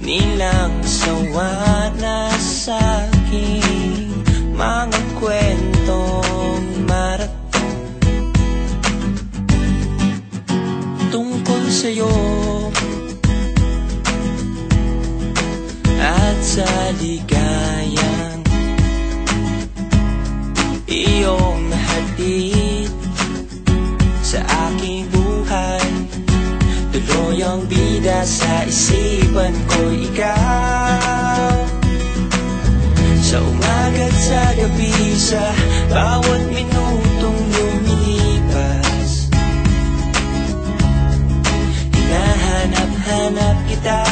nilang sawa na sa'king mga kwentong marathon tungkol sa'yo at sa ligayang iyong nahatid sa aking buhay. Tuloy ang bida sa isipan ko'y ikaw. Sa umaga't sa gabi, sa bawat minutong lumilipas, hinahanap-hanap kita,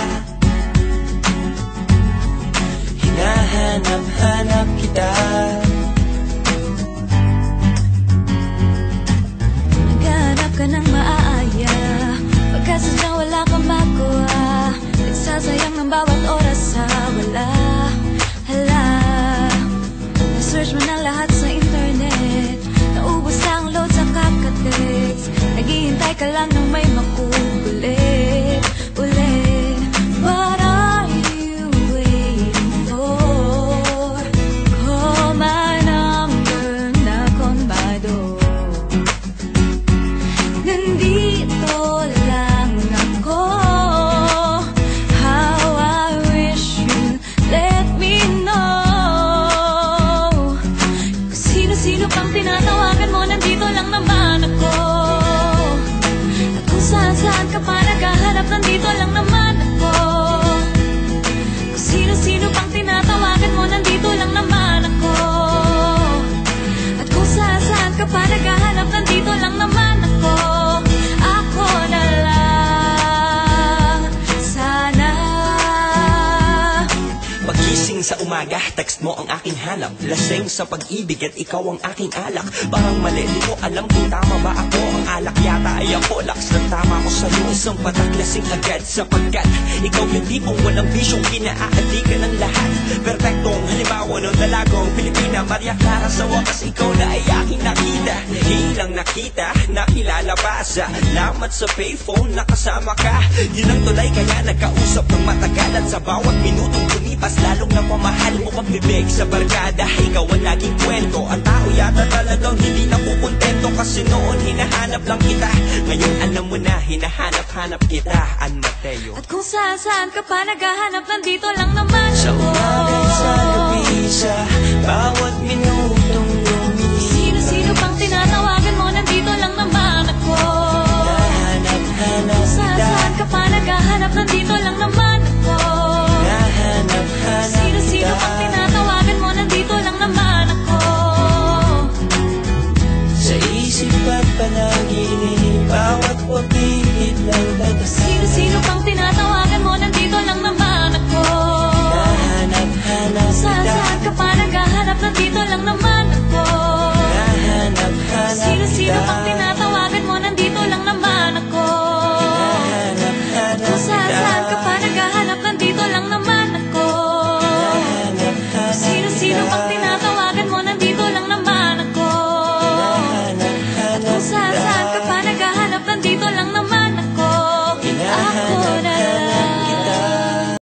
hinahanap-hanap kita. Naghahanap ka ng maaaya, pagkasadyang wala kang makuha, nagsasayang ng bawat oras sa wala. Hala, na-search mo na lahat sa internet, naubos na ang load sa kakatext, naghihintay ka lang ng may makukulit ulit. What are you waiting for? Call my number, knock on my door. Nandito lang ako. How I wish you let me know. Kung sino-sino pang tinatawagan mo, nandito lang naman ako. At kung saan-saan ka pa naghahanap, nandito lang naman ako. Kung sino-sino pang tinatawagan mo, nandito lang naman ako. At kung saan-saan ka pa naghahanap, nandito lang naman ako. Ako na lang sana. Pagising sa umaga, text mo ang aking hanap. Lasing sa pag-ibig at ikaw ang aking alak. Parang mali, di ko alam kung tama ba ako. Ang alak yata ay ako, laks ng tama ko sa'yo. Isang patak lasing agad sapagkat ikaw yung tipong walang bisyong kinaaadikan ng lahat. Perfectong halimbawa ng dalagong Pilipina, Maria Clara. Sa wakas ikaw na ay aking nakita, hilang nakita, nakilala pa. Salamat sa payphone, nakasama ka. Yun ang tulay kaya nagkausap ng matagal. At sa bawat minutong tumipas, lalong napamahal mo pagbibig sa barkada. Ikaw ang laging kwento, ang tao yata talagang hindi nakukontento. Kasi noon hinahanap lang kita, ngayon alam mo na hinahanap-hanap kita. An Mateo. At kung saan-saan ka pa naghahanap, nandito lang naman Sa ako. umaga at sa gabi, sa bawat